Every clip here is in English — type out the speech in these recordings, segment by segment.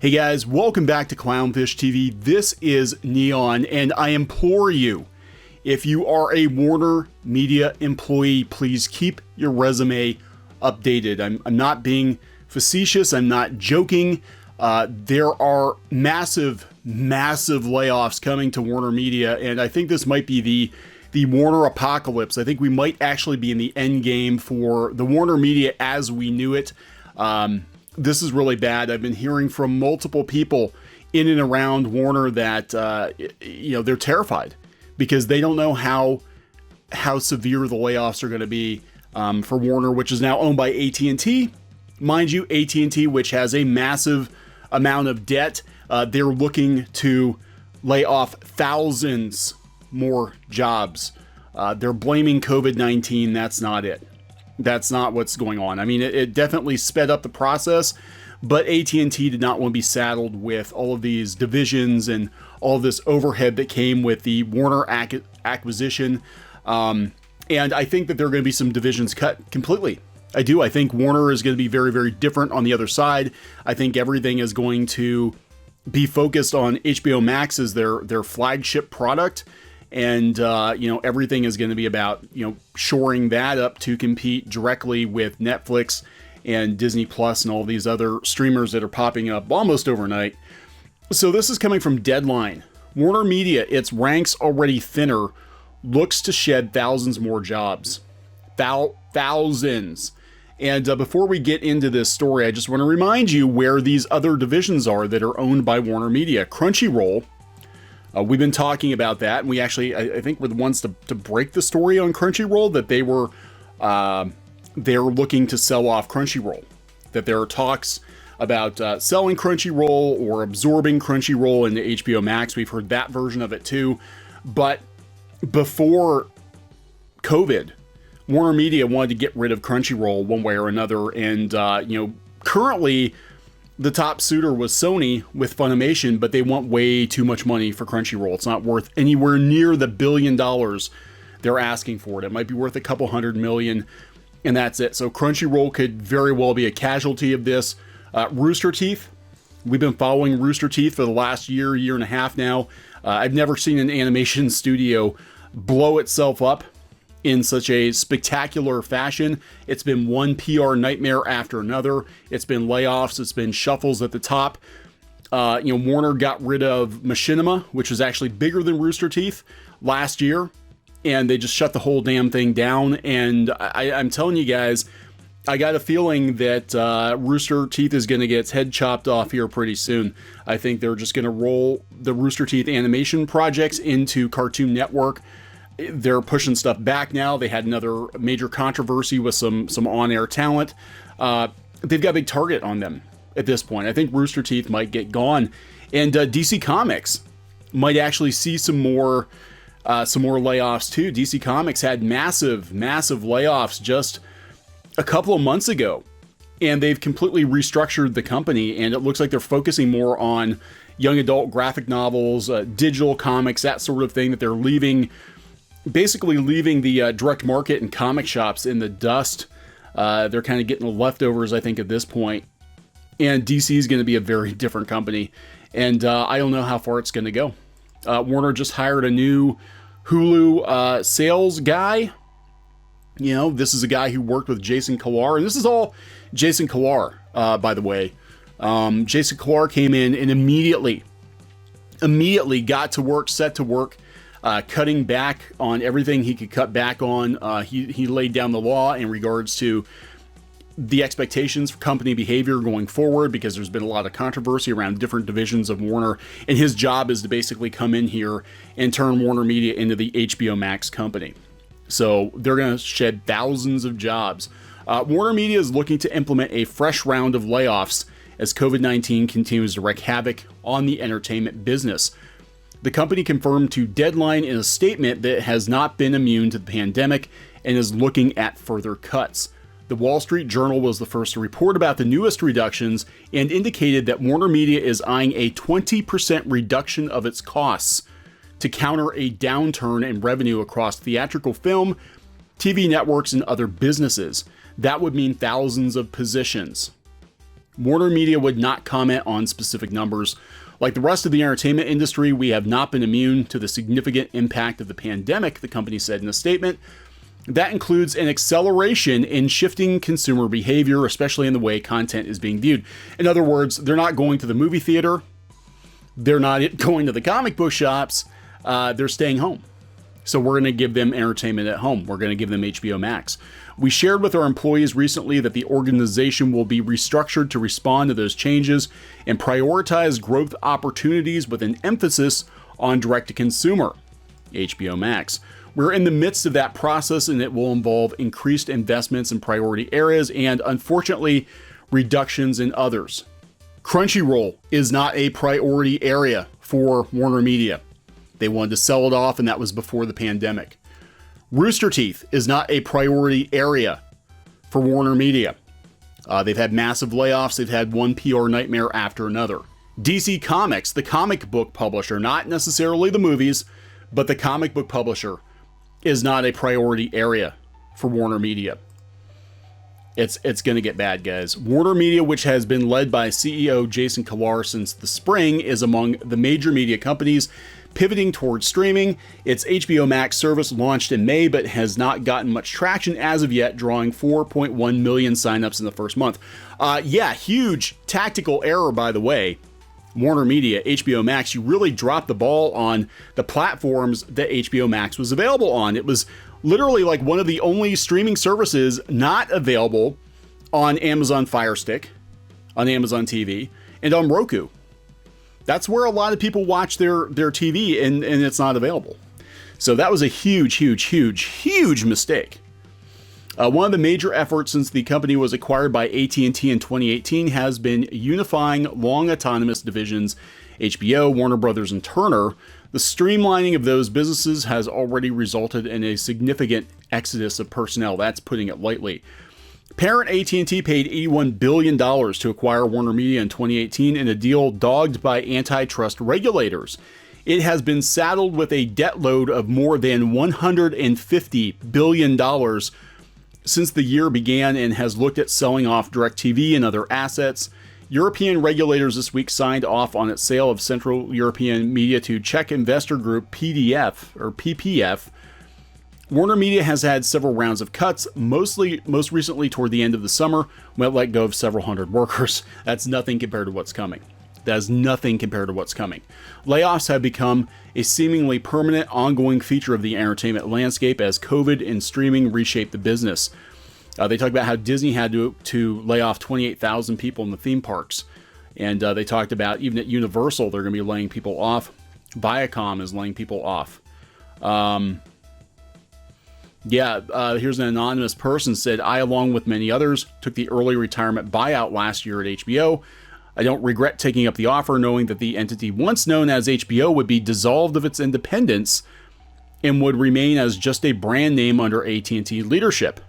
Hey guys, welcome back to Clownfish TV. This is Kneon, and I implore you, if you are a WarnerMedia employee, please keep your resume updated. I'm not being facetious, I'm not joking. There are massive layoffs coming to WarnerMedia, and I think this might be the Warner apocalypse. I think we might actually be in the end game for the WarnerMedia as we knew it. This is really bad. I've been hearing from multiple people in and around Warner that they're terrified because they don't know how severe the layoffs are going to be for Warner, which is now owned by AT&T. Mind you, AT&T, which has a massive amount of debt, they're looking to lay off thousands more jobs. They're blaming COVID-19. That's not it. That's not what's going on. I mean, it definitely sped up the process, but AT&T did not want to be saddled with all of these divisions and all of this overhead that came with the Warner acquisition. And I think that there are going to be some divisions cut completely. I do. I think Warner is going to be very, very different on the other side. I think everything is going to be focused on HBO Max as their flagship product. And, everything is going to be about, shoring that up to compete directly with Netflix and Disney Plus and all these other streamers that are popping up almost overnight. So this is coming from Deadline. WarnerMedia, its ranks already thinner, looks to shed thousands more jobs. Thousands. And before we get into this story, I just want to remind you where these other divisions are that are owned by WarnerMedia. Crunchyroll. We've been talking about that, and we actually, I think, we're the ones to break the story on Crunchyroll that they're looking to sell off Crunchyroll. That there are talks about selling Crunchyroll or absorbing Crunchyroll into HBO Max. We've heard that version of it too. But before COVID, WarnerMedia wanted to get rid of Crunchyroll one way or another, and currently the top suitor was Sony with Funimation, but they want way too much money for Crunchyroll. It's not worth anywhere near the $1 billion they're asking for it. It might be worth a couple $100 million, and that's it. So Crunchyroll could very well be a casualty of this. Rooster Teeth. We've been following Rooster Teeth for the last year and a half now. I've never seen an animation studio blow itself up in such a spectacular fashion. It's been one PR nightmare after another. It's been layoffs. It's been shuffles at the top. Warner got rid of Machinima, which was actually bigger than Rooster Teeth last year, and they just shut the whole damn thing down. And I'm telling you guys, I got a feeling that Rooster Teeth is going to get its head chopped off here pretty soon. I think they're just going to roll the Rooster Teeth animation projects into Cartoon Network. They're pushing stuff back now. They had another major controversy with some on-air talent. They've got a big target on them at this point. I think Rooster Teeth might get gone, and DC Comics might actually see some more layoffs too. DC Comics had massive layoffs just a couple of months ago, and they've completely restructured the company, and it looks like they're focusing more on young adult graphic novels, digital comics, that sort of thing, that they're basically leaving the direct market and comic shops in the dust. They're kind of getting the leftovers, I think, at this point. And DC is going to be a very different company. And I don't know how far it's going to go. Warner just hired a new Hulu sales guy. This is a guy who worked with Jason Kilar. And this is all Jason Kilar, by the way. Jason Kilar came in and immediately got to work, set to work, cutting back on everything he could cut back on. He laid down the law in regards to the expectations for company behavior going forward, because there's been a lot of controversy around different divisions of Warner, and his job is to basically come in here and turn WarnerMedia into the HBO Max company. So they're going to shed thousands of jobs. WarnerMedia is looking to implement a fresh round of layoffs as COVID-19 continues to wreak havoc on the entertainment business. The company confirmed to Deadline in a statement that it has not been immune to the pandemic and is looking at further cuts. The Wall Street Journal was the first to report about the newest reductions and indicated that WarnerMedia is eyeing a 20% reduction of its costs to counter a downturn in revenue across theatrical film, TV networks, and other businesses. That would mean thousands of positions. WarnerMedia would not comment on specific numbers. Like the rest of the entertainment industry, we have not been immune to the significant impact of the pandemic, the company said in a statement. That includes an acceleration in shifting consumer behavior, especially in the way content is being viewed. In other words, they're not going to the movie theater. They're not going to the comic book shops. They're staying home. So we're going to give them entertainment at home. We're going to give them HBO Max. We shared with our employees recently that the organization will be restructured to respond to those changes and prioritize growth opportunities with an emphasis on direct-to-consumer, HBO Max. We're in the midst of that process, and it will involve increased investments in priority areas and, unfortunately, reductions in others. Crunchyroll is not a priority area for WarnerMedia. They wanted to sell it off, and that was before the pandemic. Rooster Teeth is not a priority area for WarnerMedia. They've had massive layoffs. They've had one PR nightmare after another. DC Comics, the comic book publisher, not necessarily the movies, but the comic book publisher, is not a priority area for WarnerMedia. It's going to get bad, guys. WarnerMedia, which has been led by CEO Jason Kilar since the spring, is among the major media companies pivoting towards streaming. Its HBO Max service launched in May, but has not gotten much traction as of yet, drawing 4.1 million signups in the first month. Huge tactical error, by the way. WarnerMedia, HBO Max, you really dropped the ball on the platforms that HBO Max was available on. It was literally like one of the only streaming services not available on Amazon Fire Stick, on Amazon TV, and on Roku. That's where a lot of people watch their TV, and it's not available. So that was a huge mistake. One of the major efforts since the company was acquired by AT&T in 2018 has been unifying long autonomous divisions, HBO, Warner Brothers, and Turner. The streamlining of those businesses has already resulted in a significant exodus of personnel. That's putting it lightly. Parent AT&T paid $81 billion to acquire WarnerMedia in 2018 in a deal dogged by antitrust regulators. It has been saddled with a debt load of more than $150 billion since the year began and has looked at selling off DirecTV and other assets. European regulators this week signed off on its sale of Central European Media to Czech investor group PPF. WarnerMedia has had several rounds of cuts, most recently toward the end of the summer, when it let go of several hundred workers. That's nothing compared to what's coming. That is nothing compared to what's coming. Layoffs have become a seemingly permanent, ongoing feature of the entertainment landscape as COVID and streaming reshape the business. They talk about how Disney had to lay off 28,000 people in the theme parks. And they talked about even at Universal, they're going to be laying people off. Viacom is laying people off. Here's an anonymous person said, I, along with many others, took the early retirement buyout last year at HBO. I don't regret taking up the offer, knowing that the entity once known as HBO would be dissolved of its independence and would remain as just a brand name under AT&T leadership.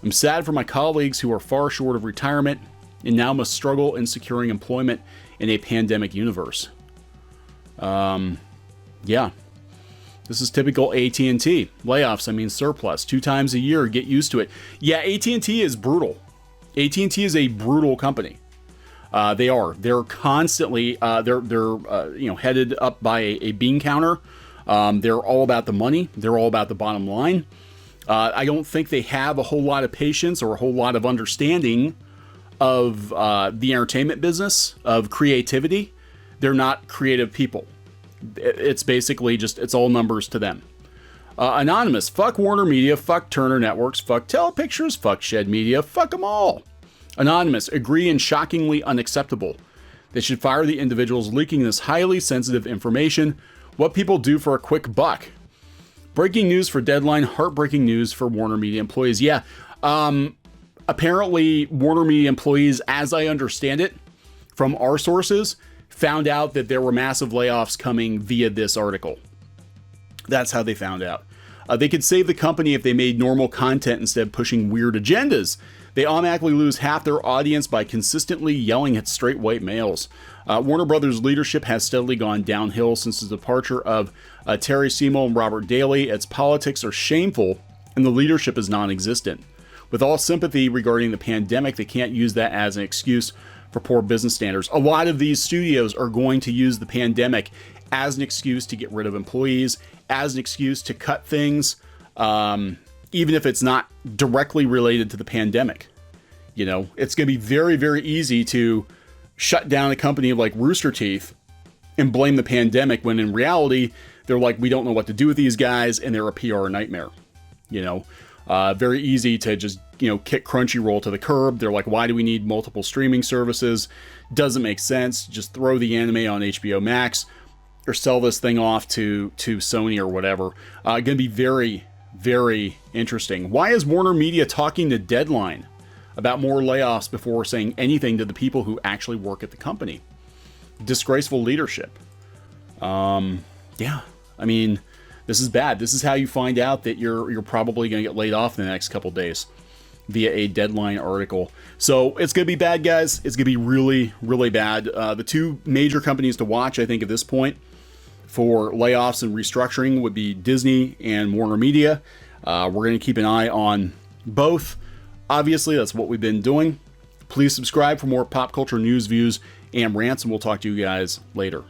I'm sad for my colleagues who are far short of retirement and now must struggle in securing employment in a pandemic universe. This is typical AT&T. Layoffs, surplus. 2 times a year, get used to it. Yeah, AT&T is brutal. AT&T is a brutal company. They are. They're constantly, they're headed up by a bean counter. They're all about the money. They're all about the bottom line. I don't think they have a whole lot of patience or a whole lot of understanding of the entertainment business, of creativity. They're not creative people. It's basically it's all numbers to them. Anonymous, fuck WarnerMedia, fuck Turner Networks, fuck Telepictures, fuck Shed Media, fuck them all. Anonymous, agree and shockingly unacceptable. They should fire the individuals leaking this highly sensitive information. What people do for a quick buck. Breaking news for Deadline, heartbreaking news for WarnerMedia employees. Yeah, apparently WarnerMedia employees, as I understand it, from our sources, found out that there were massive layoffs coming via this article. That's how they found out. They could save the company if they made normal content instead of pushing weird agendas. They automatically lose half their audience by consistently yelling at straight white males. Warner Brothers leadership has steadily gone downhill since the departure of Terry Seymour and Robert Daly. Its politics are shameful and the leadership is non-existent. With all sympathy regarding the pandemic, they can't use that as an excuse for poor business standards. A lot of these studios are going to use the pandemic as an excuse to get rid of employees, as an excuse to cut things, even if it's not directly related to the pandemic. You know, it's going to be very, very easy to shut down a company like Rooster Teeth and blame the pandemic, when in reality, they're like, we don't know what to do with these guys, and they're a PR nightmare. You know, very easy to just, you know, kick Crunchyroll to the curb. They're like, why do we need multiple streaming services? Doesn't make sense. Just throw the anime on HBO Max or sell this thing off to Sony or whatever. Going to be very, very interesting. Why is WarnerMedia talking to Deadline about more layoffs before saying anything to the people who actually work at the company? Disgraceful leadership. Yeah, I mean, this is bad. This is how you find out that you're probably going to get laid off in the next couple days, via a Deadline article. So it's going to be bad, guys. It's going to be really, really bad. The two major companies to watch, I think, at this point for layoffs and restructuring would be Disney and WarnerMedia. We're going to keep an eye on both. Obviously, that's what we've been doing. Please subscribe for more pop culture news, views, and rants, and we'll talk to you guys later.